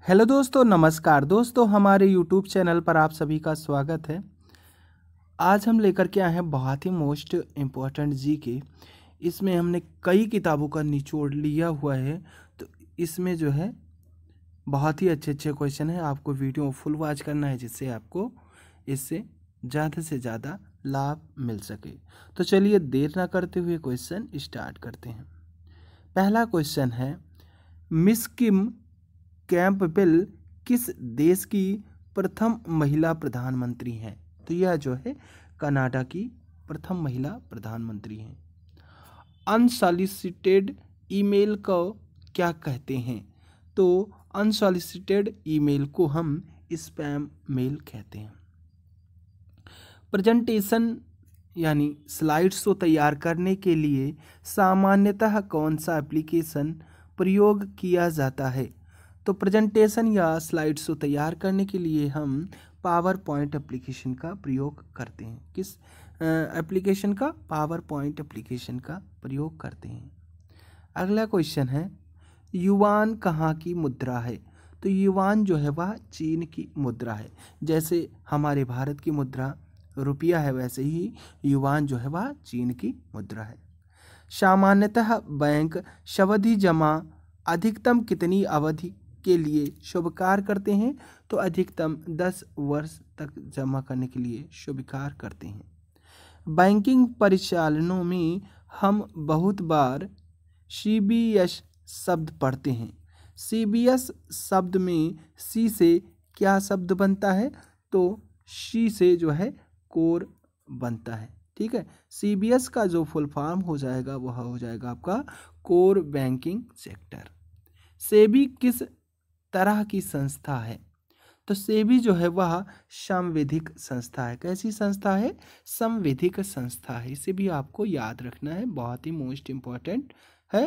Hello दोस्तों, नमस्कार दोस्तों। हमारे यूट्यूब चैनल पर आप सभी का स्वागत है। आज हम लेकर के आए हैं बहुत ही मोस्ट इम्पोर्टेंट जी के। इसमें हमने कई किताबों का निचोड़ लिया हुआ है, तो इसमें जो है बहुत ही अच्छे अच्छे क्वेश्चन है। आपको वीडियो फुल वॉच करना है जिससे आपको इससे ज़्यादा से ज़्यादा लाभ मिल सके। तो चलिए देर ना करते हुए क्वेश्चन स्टार्ट करते हैं। पहला क्वेश्चन है, मिस किम कैंपबेल किस देश की प्रथम महिला प्रधानमंत्री हैं? तो यह जो है कनाडा की प्रथम महिला प्रधानमंत्री हैं। अनसॉलिसिटेड ईमेल को क्या कहते हैं? तो अनसॉलिसिटेड ईमेल को हम स्पैम मेल कहते हैं। प्रेजेंटेशन यानी स्लाइड्स को तैयार करने के लिए सामान्यतः कौन सा एप्लीकेशन प्रयोग किया जाता है? तो प्रेजेंटेशन या स्लाइड्स को तैयार करने के लिए हम पावर पॉइंट एप्लीकेशन का प्रयोग करते हैं। किस एप्लीकेशन का? पावर पॉइंट एप्लीकेशन का प्रयोग करते हैं। अगला क्वेश्चन है, युआन कहाँ की मुद्रा है? तो युआन जो है वह चीन की मुद्रा है। जैसे हमारे भारत की मुद्रा रुपया है, वैसे ही युआन जो है वह चीन की मुद्रा है। सामान्यतः बैंक सावधि जमा अधिकतम कितनी अवधि के लिए स्वीकार करते हैं? तो अधिकतम 10 वर्ष तक जमा करने के लिए स्वीकार करते हैं। बैंकिंग परिचालनों में हम बहुत बार CBS शब्द पढ़ते हैं। CBS शब्द में सी से क्या शब्द बनता है? तो सी से जो है कोर बनता है। ठीक है, CBS का जो फुल फॉर्म हो जाएगा वह हो जाएगा आपका कोर बैंकिंग सेक्टर। सेबी किस तरह की संस्था है? तो सेबी जो है वह संवैधानिक संस्था है। कैसी संस्था है? संवैधानिक संस्था है। इसे भी आपको याद रखना है, बहुत ही मोस्ट इम्पोर्टेंट है।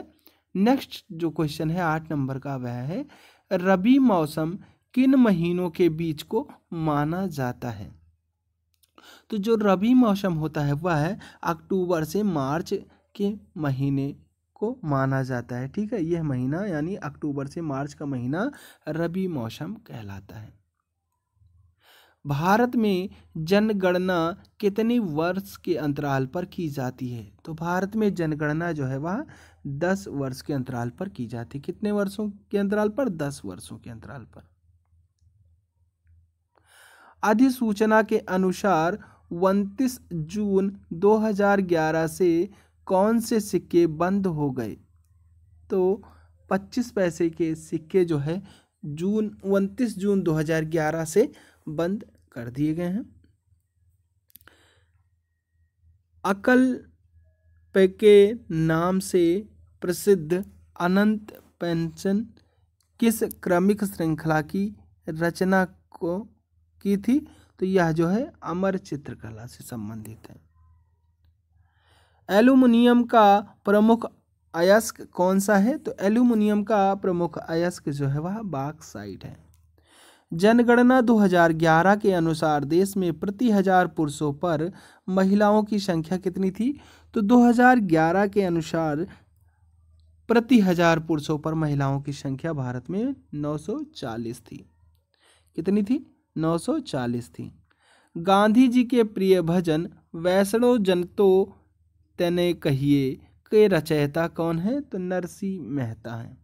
नेक्स्ट जो क्वेश्चन है 8 नंबर का, वह है रबी मौसम किन महीनों के बीच को माना जाता है? तो जो रबी मौसम होता है वह है अक्टूबर से मार्च के महीने को माना जाता है। ठीक है, यह महीना यानी अक्टूबर से मार्च का महीना रबी मौसम कहलाता है। भारत में जनगणना कितने वर्ष के अंतराल पर की जाती है? तो भारत में जनगणना जो है वह 10 वर्ष के अंतराल पर की जाती है। कितने वर्षों के अंतराल पर? 10 वर्षों के अंतराल पर। अधिसूचना के अनुसार 29 जून 2011 से कौन से सिक्के बंद हो गए? तो 25 पैसे के सिक्के जो है 29 जून 2011 से बंद कर दिए गए हैं। अकल पे के नाम से प्रसिद्ध अनंत पेंशन किस क्रमिक श्रृंखला की रचना को की थी? तो यह जो है अमर चित्रकला से संबंधित है। एल्युमिनियम का प्रमुख अयस्क कौन सा है? तो एल्युमिनियम का प्रमुख अयस्क जो है वह बॉक्साइट है। जनगणना 2011 के अनुसार देश में प्रति 1000 पुरुषों पर महिलाओं की संख्या कितनी थी? तो 2011 के अनुसार प्रति 1000 पुरुषों पर महिलाओं की संख्या भारत में 940 थी। कितनी थी? 940 थी। गांधी जी के प्रिय भजन वैष्णो जन तो तेने कहिए के रचयिता कौन है? तो नरसिंह मेहता है।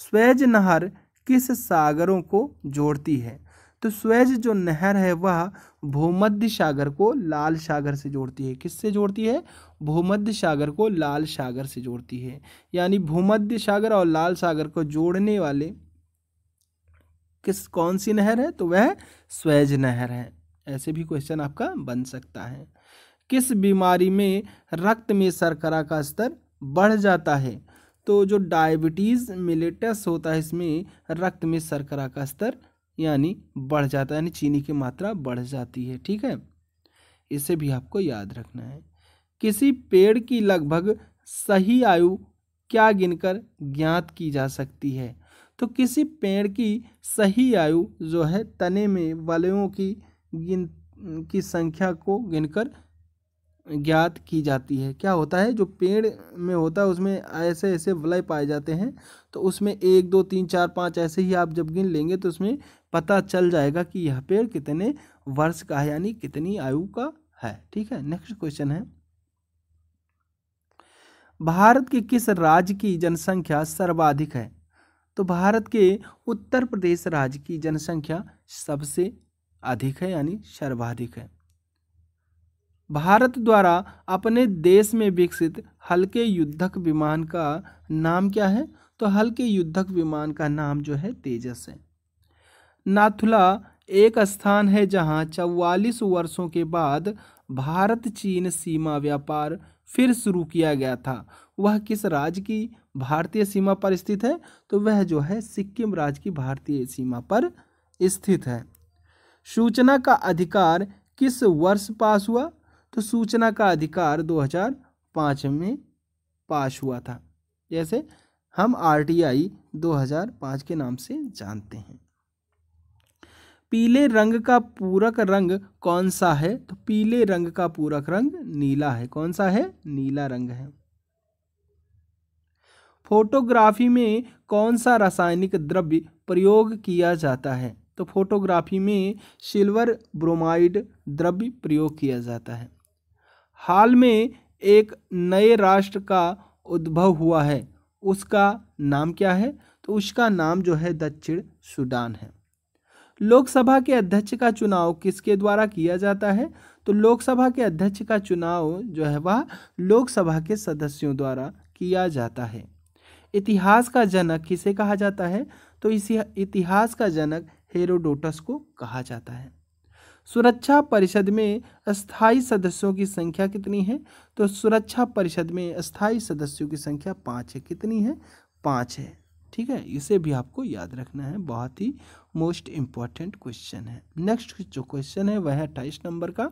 स्वेज नहर किस सागरों को जोड़ती है? तो स्वेज जो नहर है वह भूमध्य सागर को लाल सागर से जोड़ती है। किससे जोड़ती है? भूमध्य सागर को लाल सागर से जोड़ती है। यानी भूमध्य सागर और लाल सागर को जोड़ने वाले कौन सी नहर है? तो वह स्वेज नहर है। ऐसे भी क्वेश्चन आपका बन सकता है। किस बीमारी में रक्त में शर्करा का स्तर बढ़ जाता है? तो जो डायबिटीज मिलेटस होता है इसमें रक्त में शर्करा का स्तर यानी बढ़ जाता है, यानी चीनी की मात्रा बढ़ जाती है। ठीक है, इसे भी आपको याद रखना है। किसी पेड़ की लगभग सही आयु क्या गिनकर ज्ञात की जा सकती है? तो किसी पेड़ की सही आयु जो है तने में वलयों की संख्या को गिनकर ज्ञात की जाती है। क्या होता है, जो पेड़ में होता है उसमें ऐसे ऐसे वलय पाए जाते हैं, तो उसमें 1 2 3 4 5 ऐसे ही आप जब गिन लेंगे तो उसमें पता चल जाएगा कि यह पेड़ कितने वर्ष का है, यानी कितनी आयु का है। ठीक है, नेक्स्ट क्वेश्चन है, भारत के किस राज्य की जनसंख्या सर्वाधिक है? तो भारत के उत्तर प्रदेश राज्य की जनसंख्या सबसे अधिक है, यानी सर्वाधिक है। भारत द्वारा अपने देश में विकसित हल्के युद्धक विमान का नाम क्या है? तो हल्के युद्धक विमान का नाम जो है तेजस है। नाथुला एक स्थान है जहां 44 वर्षों के बाद भारत चीन सीमा व्यापार फिर शुरू किया गया था। वह किस राज्य की भारतीय सीमा पर स्थित है? तो वह जो है सिक्किम राज्य की भारतीय सीमा पर स्थित है। सूचना का अधिकार किस वर्ष पास हुआ? तो सूचना का अधिकार 2005 में पास हुआ था, जैसे हम RTI 2005 के नाम से जानते हैं। पीले रंग का पूरक रंग कौन सा है? तो पीले रंग का पूरक रंग नीला है। कौन सा है? नीला रंग है। फोटोग्राफी में कौन सा रासायनिक द्रव्य प्रयोग किया जाता है? तो फोटोग्राफी में सिल्वर ब्रोमाइड द्रव्य प्रयोग किया जाता है। हाल में एक नए राष्ट्र का उद्भव हुआ है, उसका नाम क्या है? तो उसका नाम जो है दक्षिण सूडान है। लोकसभा के अध्यक्ष का चुनाव किसके द्वारा किया जाता है? तो लोकसभा के अध्यक्ष का चुनाव जो है वह लोकसभा के सदस्यों द्वारा किया जाता है। इतिहास का जनक किसे कहा जाता है? तो इसी इतिहास का जनक हेरोडोटस को कहा जाता है। सुरक्षा परिषद में अस्थायी सदस्यों की संख्या कितनी है? तो सुरक्षा परिषद में अस्थायी सदस्यों की संख्या 5 है। कितनी है? 5 है। ठीक है, इसे भी आपको याद रखना है, बहुत ही मोस्ट इम्पॉर्टेंट क्वेश्चन है। नेक्स्ट जो क्वेश्चन है वह है 28 नंबर का,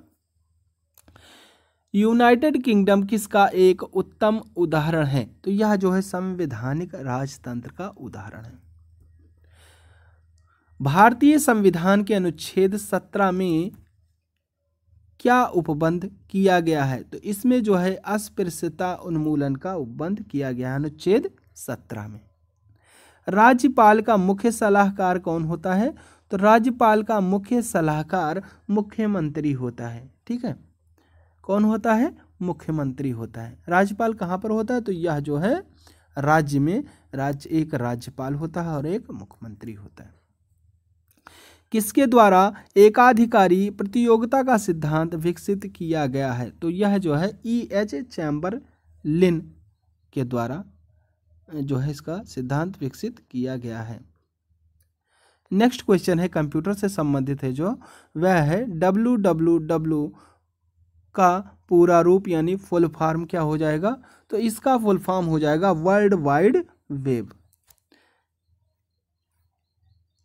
यूनाइटेड किंगडम किसका एक उत्तम उदाहरण है? तो यह जो है संवैधानिक राजतंत्र का उदाहरण है। भारतीय संविधान के अनुच्छेद 17 में क्या उपबंध किया गया है? तो इसमें जो है अस्पृश्यता उन्मूलन का उपबंध किया गया है अनुच्छेद 17 में। राज्यपाल का मुख्य सलाहकार कौन होता है? तो राज्यपाल का मुख्य सलाहकार मुख्यमंत्री होता है। ठीक है, कौन होता है? मुख्यमंत्री होता है। राज्यपाल कहाँ पर होता है? तो यह जो है राज्य में एक राज्यपाल होता है और एक मुख्यमंत्री होता है। किसके द्वारा एकाधिकारी प्रतियोगिता का सिद्धांत विकसित किया गया है? तो यह जो है E.H. चैम्बरलिन के द्वारा जो है इसका सिद्धांत विकसित किया गया है। नेक्स्ट क्वेश्चन है कंप्यूटर से संबंधित है, जो वह है www का पूरा रूप यानी फुल फॉर्म क्या हो जाएगा? तो इसका फुल फॉर्म हो जाएगा वर्ल्ड वाइड वेब।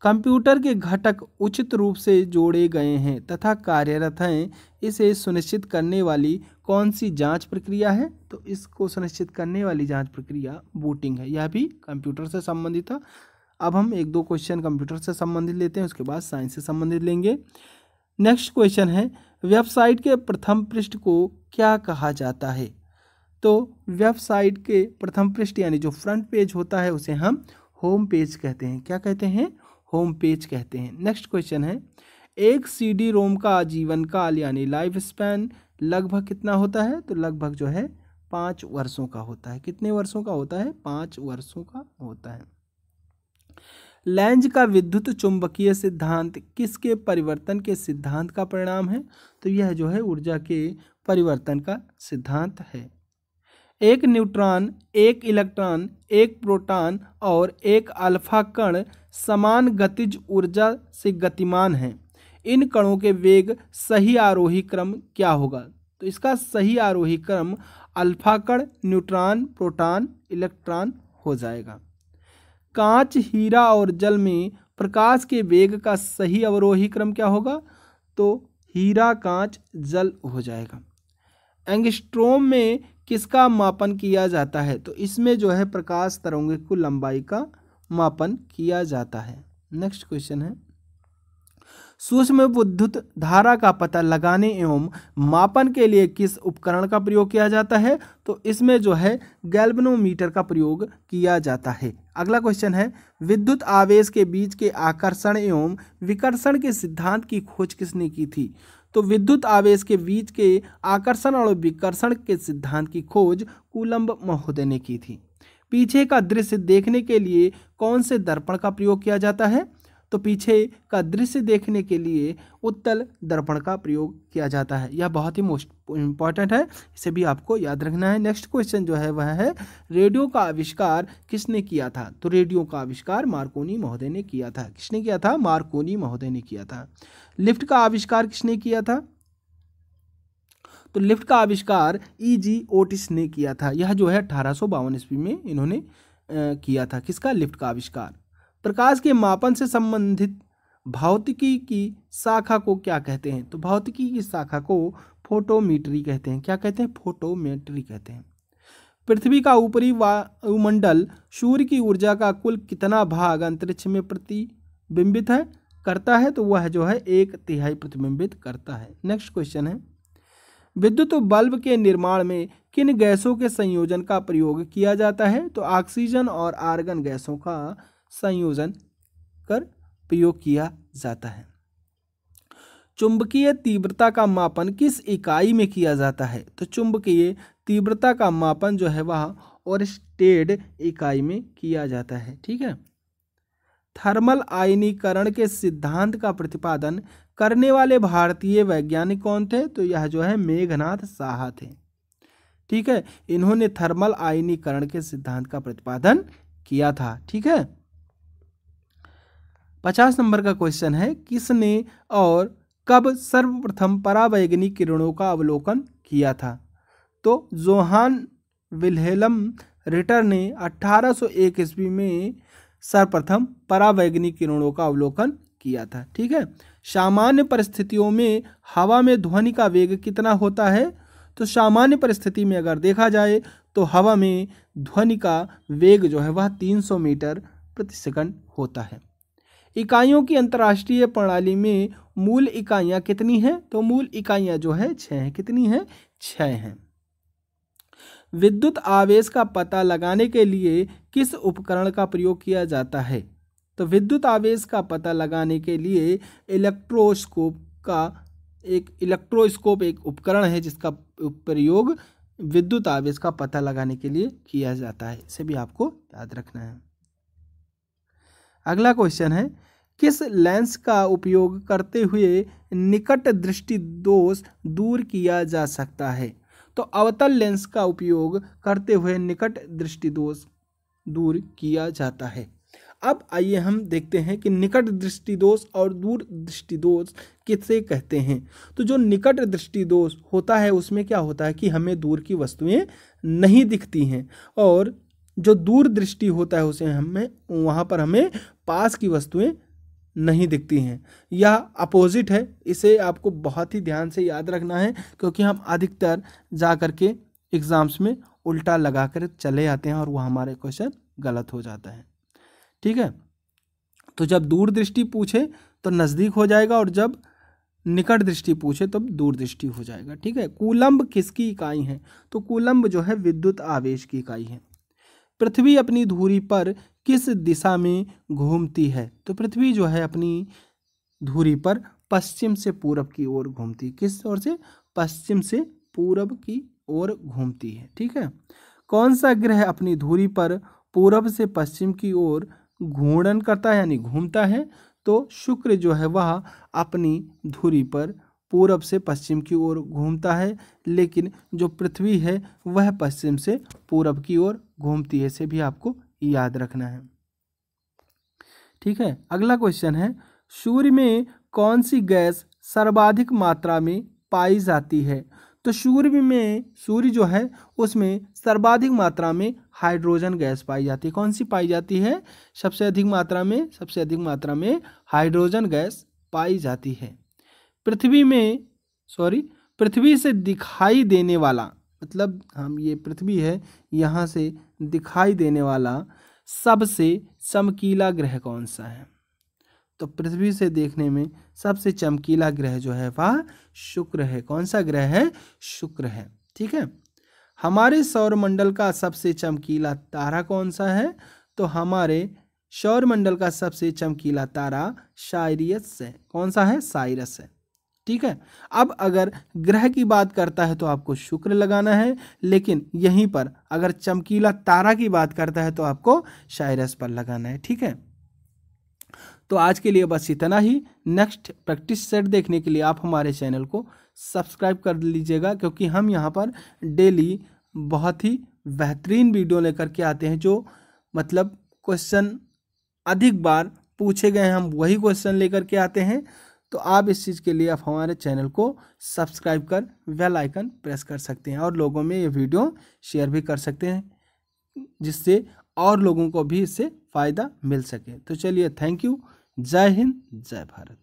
कंप्यूटर के घटक उचित रूप से जोड़े गए हैं तथा कार्यरत हैं, इसे सुनिश्चित करने वाली कौन सी जांच प्रक्रिया है? तो इसको सुनिश्चित करने वाली जांच प्रक्रिया बूटिंग है। यह भी कंप्यूटर से संबंधित था। अब हम 1-2 क्वेश्चन कंप्यूटर से संबंधित लेते हैं, उसके बाद साइंस से संबंधित लेंगे। नेक्स्ट क्वेश्चन है, वेबसाइट के प्रथम पृष्ठ को क्या कहा जाता है? तो वेबसाइट के प्रथम पृष्ठ यानी जो फ्रंट पेज होता है उसे हम होम पेज कहते हैं। क्या कहते हैं? होम पेज कहते हैं। नेक्स्ट क्वेश्चन है, एक CD-ROM का जीवन काल यानी लाइफ स्पैन लगभग कितना होता है? तो लगभग जो है 5 वर्षों का होता है। कितने वर्षों का होता है? 5 वर्षों का होता है। लेंज का विद्युत चुंबकीय सिद्धांत किसके परिवर्तन के सिद्धांत का परिणाम है? तो यह जो है ऊर्जा के परिवर्तन का सिद्धांत है। एक न्यूट्रॉन, एक इलेक्ट्रॉन, एक प्रोटॉन और एक अल्फा कण समान गतिज ऊर्जा से गतिमान हैं। इन कणों के वेग सही आरोही क्रम क्या होगा? तो इसका सही आरोही क्रम अल्फा कण, न्यूट्रॉन, प्रोटॉन, इलेक्ट्रॉन हो जाएगा। कांच, हीरा और जल में प्रकाश के वेग का सही अवरोही क्रम क्या होगा? तो हीरा, कांच, जल हो जाएगा। एंगस्ट्रोम में किसका मापन किया जाता है? तो इसमें जो है प्रकाश तरंगों की लंबाई का मापन किया जाता है। नेक्स्ट क्वेश्चन है, सूक्ष्म विद्युत धारा का पता लगाने एवं मापन के लिए किस उपकरण का प्रयोग किया जाता है? तो इसमें जो है गैल्वेनोमीटर का प्रयोग किया जाता है। अगला क्वेश्चन है, विद्युत आवेश के बीच के आकर्षण एवं विकर्षण के सिद्धांत की खोज किसने की थी? तो विद्युत आवेश के बीच के आकर्षण और विकर्षण के सिद्धांत की खोज कूलम्ब महोदय ने की थी। पीछे का दृश्य देखने के लिए कौन से दर्पण का प्रयोग किया जाता है? तो पीछे का दृश्य देखने के लिए उत्तल दर्पण का प्रयोग किया जाता है। यह बहुत ही मोस्ट इम्पॉर्टेंट है, इसे भी आपको याद रखना है। नेक्स्ट क्वेश्चन जो है वह है, रेडियो का आविष्कार किसने किया था? तो रेडियो का आविष्कार मार्कोनी महोदय ने किया था। किसने किया था? मार्कोनी महोदय ने किया था। लिफ्ट का आविष्कार किसने किया था? तो लिफ्ट का आविष्कार E.G. ओटिस ने किया था। यह जो है 1852 ईस्वी में इन्होंने किया था। किसका? लिफ्ट का आविष्कार। प्रकाश के मापन से संबंधित भौतिकी की शाखा को क्या कहते हैं? तो भौतिकी की शाखा को फोटोमेट्री कहते हैं। क्या कहते हैं? फोटोमेट्री कहते हैं। पृथ्वी का ऊपरी वायुमंडल सूर्य की ऊर्जा का कुल कितना भाग अंतरिक्ष में प्रतिबिंबित है करता है? तो वह जो है 1/3 प्रतिबिंबित करता है। नेक्स्ट क्वेश्चन है, विद्युत बल्ब के निर्माण में किन गैसों के संयोजन का प्रयोग किया जाता है? तो ऑक्सीजन और आर्गन गैसों का संयोजन कर प्रयोग किया जाता है। चुंबकीय तीव्रता का मापन किस इकाई में किया जाता है? तो चुंबकीय तीव्रता का मापन जो है वह ओरस्टेड इकाई में किया जाता है। ठीक है। थर्मल आयनीकरण के सिद्धांत का प्रतिपादन करने वाले भारतीय वैज्ञानिक कौन थे? तो यह जो है मेघनाथ साहा थे। ठीक है, इन्होंने थर्मल आयनीकरण के सिद्धांत का प्रतिपादन किया था। ठीक है। 50 नंबर का क्वेश्चन है, किसने और कब सर्वप्रथम परावैंगनिक किरणों का अवलोकन किया था? तो जोहान विल्हेल्म रिटर ने 1801 ईस्वी में सर्वप्रथम परावैंगनिक किरणों का अवलोकन किया था। ठीक है। सामान्य परिस्थितियों में हवा में ध्वनि का वेग कितना होता है? तो सामान्य परिस्थिति में अगर देखा जाए तो हवा में ध्वनि का वेग जो है वह 300 मीटर प्रति सेकंड होता है। इकाइयों की अंतर्राष्ट्रीय प्रणाली में मूल इकाइयां कितनी हैं? तो मूल इकाइयां जो है 6 हैं। कितनी हैं? 6 हैं। विद्युत आवेश का पता लगाने के लिए किस उपकरण का प्रयोग किया जाता है? तो विद्युत आवेश का पता लगाने के लिए इलेक्ट्रोस्कोप एक उपकरण है जिसका प्रयोग विद्युत आवेश का पता लगाने के लिए किया जाता है। इसे भी आपको याद रखना है। अगला क्वेश्चन है, किस लेंस का उपयोग करते हुए निकट दृष्टि दोष दूर किया जा सकता है? तो अवतल लेंस का उपयोग करते हुए निकट दृष्टि दोष दूर किया जाता है। अब आइए हम देखते हैं कि निकट दृष्टि दोष और दूर दृष्टि दोष किसे कहते हैं। तो जो निकट दृष्टि दोष होता है उसमें क्या होता है कि हमें दूर की वस्तुएं नहीं दिखती हैं, और जो दूर दृष्टि होता है उसे वहाँ पर हमें पास की वस्तुएं नहीं दिखती हैं। यह अपोजिट है। इसे आपको बहुत ही ध्यान से याद रखना है, क्योंकि हम अधिकतर जा कर के एग्जाम्स में उल्टा लगा कर चले आते हैं और वह हमारे क्वेश्चन गलत हो जाता है। ठीक है। तो जब दूर दृष्टि पूछे तो नज़दीक हो जाएगा, और जब निकट दृष्टि पूछे तब दूर दृष्टि हो जाएगा। ठीक है। कूलम्ब किसकी इकाई है? तो कूलम्ब जो है विद्युत आवेश की इकाई है। पृथ्वी अपनी धुरी पर किस दिशा में घूमती है? तो पृथ्वी जो है अपनी धुरी पर पश्चिम से पूरब की ओर घूमती है। किस ओर से? पश्चिम से पूरब की ओर घूमती है। ठीक है। कौन सा ग्रह अपनी धुरी पर पूरब से पश्चिम की ओर घूर्णन करता है यानी घूमता है? तो शुक्र जो है वह अपनी धुरी पर पूरब से पश्चिम की ओर घूमता है, लेकिन जो पृथ्वी है वह पश्चिम से पूरब की ओर घूमती है। इसे भी आपको याद रखना है। ठीक है। अगला क्वेश्चन है, सूर्य में कौन सी गैस सर्वाधिक मात्रा में पाई जाती है? तो सूर्य जो है उसमें सर्वाधिक मात्रा में हाइड्रोजन गैस पाई जाती है। कौन सी पाई जाती है? सबसे अधिक मात्रा में हाइड्रोजन गैस पाई जाती है। पृथ्वी से दिखाई देने वाला, मतलब हम ये पृथ्वी है, यहाँ से दिखाई देने वाला सबसे चमकीला ग्रह कौन सा है? तो पृथ्वी से देखने में सबसे चमकीला ग्रह जो है वह शुक्र है। कौन सा ग्रह है? शुक्र है। ठीक है। हमारे सौरमंडल का सबसे चमकीला तारा कौन सा है? तो हमारे सौरमंडल का सबसे चमकीला तारा साइरियस है। कौन सा है? साइरस है। ठीक है। अब अगर ग्रह की बात करता है तो आपको शुक्र लगाना है, लेकिन यहीं पर अगर चमकीला तारा की बात करता है तो आपको साइरस पर लगाना है। ठीक है। तो आज के लिए बस इतना ही। नेक्स्ट प्रैक्टिस सेट देखने के लिए आप हमारे चैनल को सब्सक्राइब कर लीजिएगा, क्योंकि हम यहाँ पर डेली बहुत ही बेहतरीन वीडियो लेकर के आते हैं, जो मतलब क्वेश्चन अधिक बार पूछे गए हैं हम वही क्वेश्चन लेकर के आते हैं। तो आप इस चीज़ के लिए आप हमारे चैनल को सब्सक्राइब कर बेल आइकन प्रेस कर सकते हैं और लोगों में ये वीडियो शेयर भी कर सकते हैं, जिससे और लोगों को भी इससे फ़ायदा मिल सके। तो चलिए, थैंक यू। जय हिंद, जय भारत।